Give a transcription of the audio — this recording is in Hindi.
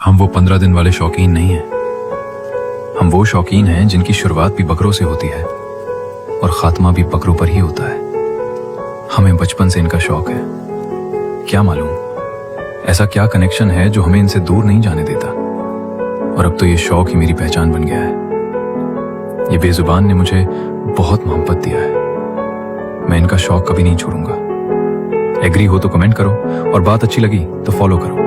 हम वो 15 दिन वाले शौकीन नहीं हैं। हम वो शौकीन हैं जिनकी शुरुआत भी बकरों से होती है और खात्मा भी बकरों पर ही होता है। हमें बचपन से इनका शौक है। क्या मालूम ऐसा क्या कनेक्शन है जो हमें इनसे दूर नहीं जाने देता। और अब तो ये शौक ही मेरी पहचान बन गया है। ये बेजुबान ने मुझे बहुत मोहब्बत दिया है। मैं इनका शौक कभी नहीं छोड़ूंगा। एग्री हो तो कमेंट करो और बात अच्छी लगी तो फॉलो करो।